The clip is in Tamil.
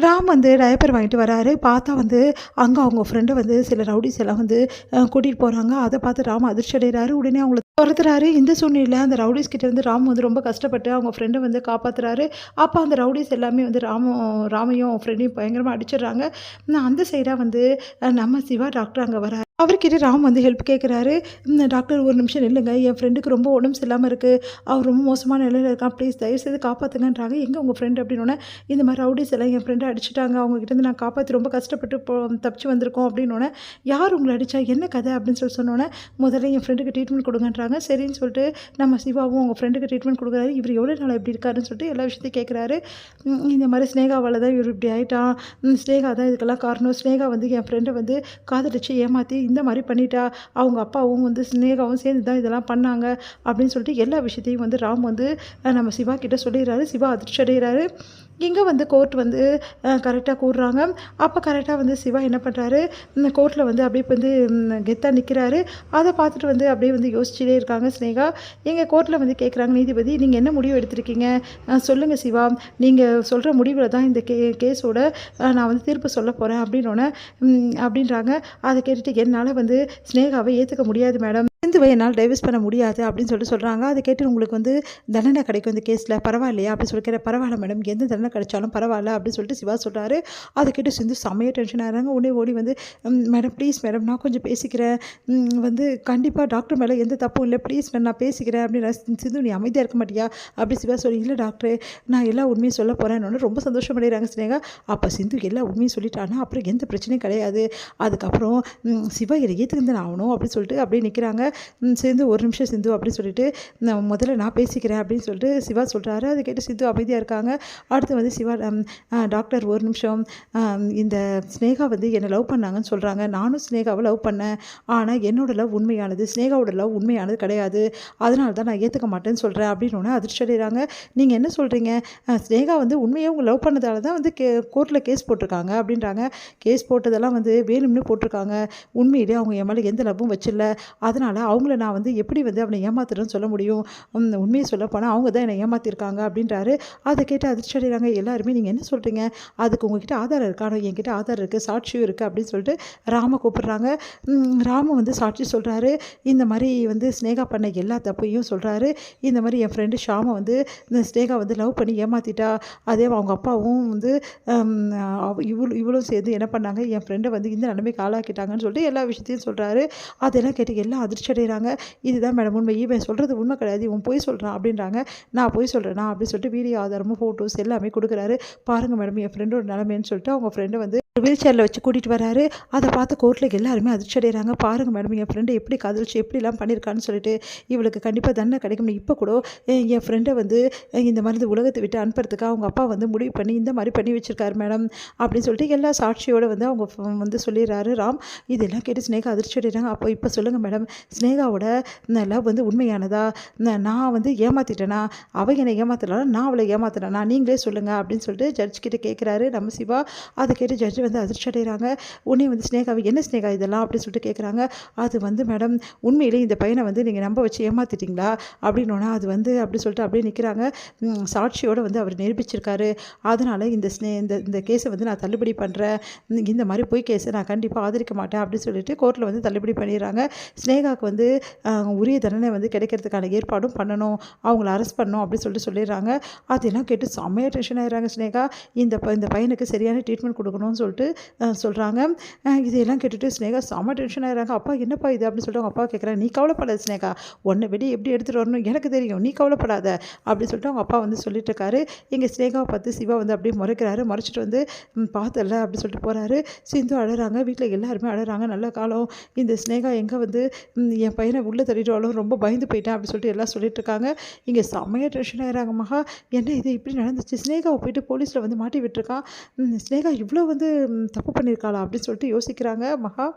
ராம் வந்து டயப்பர் வாங்கிட்டு வராரு. பார்த்தா வந்து அங்கே அவங்க ஃப்ரெண்டை வந்து சில ரவுடிஸ் எல்லாம் வந்து கூட்டிகிட்டு போகிறாங்க. அதை பார்த்து ராம் அதிர்ச்சி அடைகிறாரு. உடனே அவங்கள துரத்துறாரு. இந்த சூழ்நிலையில் அந்த ரவுடிஸ் கிட்ட இருந்து ராம் வந்து ரொம்ப கஷ்டப்பட்டு அவங்க ஃப்ரெண்டை வந்து காப்பாற்றுறாரு. அப்போ அந்த ரவுடிஸ் எல்லாமே வந்து ராமையும் ஃப்ரெண்டையும் பயங்கரமாக அடிச்சிடுறாங்க. அந்த சைடாக வந்து நம்ம சிவா டாக்டர் அங்கே வராரு. அவர்கிட்ட ராம் வந்து ஹெல்ப் கேட்குறாரு. டாக்டர் ஒரு நிமிஷம் நில்லுங்க, என் ஃப்ரெண்டுக்கு ரொம்ப உடம்பு சரியில்லாமல் இருக்குது, அவர் ரொம்ப மோசமான நிலையில் இருக்கான், ப்ளீஸ் தயவுசெய்து காப்பாற்றுங்கன்றாங்க. எங்கே உங்கள் ஃப்ரெண்டு அப்படின்னோடனே, இந்த மாதிரி ரவுடிஸ் எல்லாம் என் ஃப்ரெண்டை அடிச்சுட்டாங்க, அவங்ககிட்டருந்து நான் காப்பாற்றி ரொம்ப கஷ்டப்பட்டு தப்பிச்சு வந்திருக்கோம் அப்படின்னோடனே, யார் உங்களை அடித்தா என்ன கதை அப்படின்னு சொன்னோன்னே, முதல்ல என் ஃப்ரெண்டுக்கு ட்ரீட்மெண்ட் கொடுங்கன்றாங்க. சரின்னு சொல்லிட்டு நம்ம சிவாவும் அவங்க ஃப்ரெண்டுக்கு ட்ரீட்மெண்ட் கொடுக்குறாரு. இவர் எவ்வளோ நாள் எப்படி இருக்காருன்னு சொல்லிட்டு எல்லா விஷயத்தையும் கேட்குறாரு. இந்த மாதிரி ஸ்னேகாவால் தான் இவர் இப்படி ஆகிட்டான், ஸ்னேகா தான் இதுக்கெல்லாம் காரணம், ஸ்னேகா வந்து என் ஃப்ரெண்டை வந்து காதலிச்சு ஏமாற்றி இந்த மாதிரி பண்ணிட்டா, அவங்க அப்பாவும் வந்து ஸ்னேகாவும் சேர்ந்து தான் இதெல்லாம் பண்ணாங்க அப்படின்னு சொல்லிட்டு எல்லா விஷயத்தையும் வந்து ராம் வந்து நம்ம சிவா கிட்ட சொல்லிடுறாரு. சிவா அதிர்ச்சி அடைகிறாரு. இங்கே வந்து கோர்ட் வந்து கரெக்டாக கூடுறாங்க. அப்போ கரெக்டாக வந்து சிவா என்ன பண்ணுறாரு, இந்த கோர்ட்டில் வந்து அப்படியே வந்து கெத்தாக நிற்கிறாரு. அதை பார்த்துட்டு வந்து அப்படியே வந்து யோசிச்சுட்டே இருக்காங்க ஸ்னேகா. எங்கள் கோர்ட்டில் வந்து கேட்குறாங்க, நீதிபதி நீங்கள் என்ன முடிவு எடுத்திருக்கீங்க சொல்லுங்கள் சிவா, நீங்கள் சொல்கிற முடிவில் தான் இந்த கேஸோட நான் வந்து தீர்ப்பு சொல்ல போகிறேன் அப்படின்றாங்க. அதை கேட்டுட்டு என்னால் வந்து ஸ்னேகாவை ஏற்றுக்க முடியாது மேடம், சிந்துவை என்னால் டைவர்ஸ் பண்ண முடியாது அப்படின்னு சொல்கிறாங்க. அதை கேட்டு உங்களுக்கு வந்து தண்டனை கிடைக்கும் இந்த கேஸில், பரவாயில்லையா அப்படின்னு சொல்லி கேட்குற. பரவாயில்ல மேடம், எந்த தண்டனை கிடைச்சாலும் பரவாயில்ல அப்படின்னு சொல்லிட்டு சிவா சொல்கிறாரு. அதை கேட்டு சிந்து செம்மையாக டென்ஷன் ஆகிறாங்க. உடனே ஓடி வந்து மேடம் ப்ளீஸ் மேடம் நான் கொஞ்சம் பேசிக்கிறேன், வந்து கண்டிப்பாக டாக்டர் மேலே எந்த தப்பும் இல்லை, ப்ளீஸ் மேடம் நான் பேசிக்கிறேன் அப்படின்னு. சிந்து நீ அமைதியாக இருக்க மாட்டியா அப்படி சிவா சொல்லி, இல்லை டாக்டர் நான் எல்லா உண்மையும் சொல்ல போகிறேன்னு ரொம்ப சந்தோஷமடைகிறாங்க ஸ்னேகா. அப்போ சிந்து எல்லா உண்மையும் சொல்லிட்டானா அப்புறம் எந்த பிரச்சனையும் கிடையாது, அதுக்கப்புறம் சிவா இதை ஏற்றுக்கிட்டு நான் ஆகணும் அப்படின்னு சொல்லிட்டு அப்படியே நிற்கிறாங்க. சிந்து ஒரு நிமிஷம் சிந்து அப்படின்னு சொல்லிட்டு முதல்ல நான் பேசிக்கிறேன் அப்படின்னு சொல்லிட்டு சிவா சொல்கிறாரு. அதை கேட்டு சிந்து அமைதியாக இருக்காங்க. அடுத்து வந்து சிவா டாக்டர் ஒரு நிமிஷம், இந்த ஸ்னேகா வந்து என்னை லவ் பண்ணாங்கன்னு சொல்கிறாங்க, நானும் ஸ்னேகாவை லவ் பண்ணேன், ஆனால் என்னோட லவ் உண்மையானது, ஸ்னேகாவோட லவ் உண்மையானது கிடையாது, அதனால தான் நான் ஏற்றுக்க மாட்டேன்னு சொல்கிறேன் அப்படின்னு அதிர்ச்சி அடைகிறாங்க. நீங்கள் என்ன சொல்கிறீங்க, ஸ்னேகா வந்து உண்மையாக உங்கள் லவ் பண்ணதால தான் வந்து கோர்ட்டில் கேஸ் போட்டிருக்காங்க அப்படின்றாங்க. கேஸ் போட்டதெல்லாம் வந்து வேணும்னு போட்டிருக்காங்க, உண்மையிலே அவங்க என் மேலே எந்த லவ்வும் வச்சில்ல, அதனால் அவங்கள நான் வந்து எப்படி வந்து அவனை ஏமாத்துறேன்னு சொல்ல முடியும், உண்மையை சொல்ல போனால் அவங்க தான் என்னை ஏமாற்றிருக்காங்க அப்படின்றாரு. அதை கேட்டு அதிர்ச்சி அடைகிறாங்க எல்லாருமே. நீங்கள் என்ன சொல்கிறீங்க, அதுக்கு உங்ககிட்ட ஆதாரம் இருக்கானோ, என்கிட்ட ஆதாரம் இருக்குது, சாட்சியும் இருக்குது அப்படின்னு சொல்லிட்டு ராம கூப்பிட்றாங்க. ராம வந்து சாட்சி சொல்கிறாரு. இந்த மாதிரி வந்து ஸ்னேகா பண்ண எல்லா தப்பையும் சொல்கிறாரு. இந்த மாதிரி என் ஃப்ரெண்டு ஷாமை வந்து இந்த ஸ்னேகா வந்து லவ் பண்ணி ஏமாற்றிட்டா, அதே அவங்க அப்பாவும் வந்து இவளும் சேர்ந்து என்ன பண்ணாங்க, என் ஃப்ரெண்டை வந்து இந்த நிலைமைக்கு ஆளாக்கிட்டாங்கன்னு சொல்லிட்டு எல்லா விஷயத்தையும் சொல்கிறாரு. அதெல்லாம் கேட்டு எல்லாம் அதிர்ச்சி அடைகிறாங்க. இதுதான் மேடம் உண்மை, இவன் சொல்கிறது உண்மை கிடையாது, இவன் பொய் சொல்கிறான் அப்படின்றாங்க. நான் பொய் சொல்கிறேன்னா அப்படின்னு சொல்லிட்டு வீடியோ ஆதாரமும் ஃபோட்டோஸ் எல்லாமே கொடுக்குறாரு. பாருங்கள் மேடம் என் ஃப்ரெண்டோட நிலைமைன்னு சொல்லிட்டு அவங்க ஃப்ரெண்டை வந்து வீல் சேரில் வச்சு கூட்டிகிட்டு வராரு. அதை பார்த்து கோர்ட்டில் எல்லாருமே அதிர்ச்சி அடைகிறாங்க. பாருங்கள் மேடம் என் ஃப்ரெண்டை எப்படி காதலிச்சு எப்படிலாம் பண்ணியிருக்கான்னு சொல்லிட்டு, இவளுக்கு கண்டிப்பாக தண்டனை கிடைக்கும். இப்போ கூட என் ஃப்ரெண்டை வந்து இந்த மாதிரி உலகத்தை விட்டு அனுப்புறதுக்கு அவங்க அப்பா வந்து முடிவு பண்ணி இந்த மாதிரி பண்ணி வச்சுருக்காரு மேடம் அப்படின்னு சொல்லிட்டு எல்லா சாட்சியோடு வந்து அவங்க வந்து சொல்லிடுறாரு ராம். இதெல்லாம் கேட்டு ஸ்னேகா அதிர்ச்சி அடைகிறாங்க. அப்போ இப்போ சொல்லுங்கள் மேடம், ஸ்னேகாவோட லவ் வந்து உண்மையானதா, நான் வந்து ஏமாற்றிட்டேனா, அவள் என்னை ஏமாத்தலாம், நான் அவளை ஏமாத்தினேனா, நீங்களே சொல்லுங்கள் அப்படின்னு சொல்லிட்டு ஜட்ஜ் கிட்டே கேட்குறாரு நம்ம சிவா. அதை கேட்டு ஜட்ஜ் வந்து அதிர்ச்சி அடைகிறாங்க. உடனே வந்து ஸ்னேகாவை என்ன ஸ்னேகா இதெல்லாம் அப்படின்னு சொல்லிட்டு கேட்குறாங்க. அது வந்து மேடம் உண்மையிலே இந்த பையனை வந்து நீங்கள் நம்ப வச்சு ஏமாற்றிட்டீங்களா அப்படின்னோன்னா, அது வந்து அப்படி சொல்லிட்டு அப்படியே நிற்கிறாங்க. சாட்சியோடு வந்து அவர் நிரூபிச்சிருக்காரு, அதனால் இந்த கேஸை வந்து நான் தள்ளுபடி பண்ணுறேன், இந்த மாதிரி பொய் கேஸை நான் கண்டிப்பாக ஆதரிக்க மாட்டேன் அப்படின்னு சொல்லிட்டு கோர்ட்டில் வந்து தள்ளுபடி பண்ணிடுறாங்க. ஸ்னேகாவுக்கு வந்து உரிய தண்டனை வந்து கிடைக்கிறதுக்கான ஏற்பாடும் பண்ணணும், அவங்கள அரெஸ்ட் பண்ணணும் அப்படின்னு சொல்லிட்டு சொல்லிடுறாங்க. அதெல்லாம் கேட்டு செம்மையாக டென்ஷன் ஆகிடுறாங்க ஸ்னேகா. இந்த பையனுக்கு சரியான ட்ரீட்மெண்ட் கொடுக்கணும்னு சொல்லிட்டு சொல்கிறாங்க. இதையெல்லாம் கேட்டுட்டு ஸ்னேகா செம்ம டென்ஷன் ஆகிறாங்க. அப்பா என்னப்பா இது அப்படின்னு சொல்லிட்டு அவங்க அப்பா கேட்குறாங்க. நீ கவலைப்படாத ஸ்னேகா, உன்னை வெளியே எப்படி எடுத்துகிட்டு வரணும் எனக்கு தெரியும், நீ கவலைப்படாத அப்படின்னு சொல்லிட்டு அவங்க அப்பா வந்து சொல்லிட்டு இருக்காரு. இங்கே ஸ்னேகாவை பார்த்து சிவா வந்து அப்படியே முறைக்கிறாரு. முறைச்சிட்டு வந்து பார்த்தல அப்படின்னு சொல்லிட்டு போகிறாரு. சிந்து அழறாங்க, வீட்டில் எல்லாருமே அழறாங்க. நல்ல காலம், இந்த ஸ்னேகா எங்கே வந்து என் பையனை உள்ளே தள்ளிடுவாலும் ரொம்ப பயந்து போயிட்டேன் அப்படின்னு சொல்லிட்டு எல்லாம் சொல்லிட்டு இருக்காங்க. இங்கே செம்மையாக டென்ஷன் ஆகிறாங்க. மகா என்ன இது இப்படி நடந்துச்சு, ஸ்னேகாவை போயிட்டு போலீஸில் வந்து மாட்டி விட்டுருக்கான், ஸ்னேகா இவ்வளோ வந்து தப்பு பண்ணியிருக்காளா அப்படின்னு சொல்லிட்டு யோசிக்கிறாங்க மகா.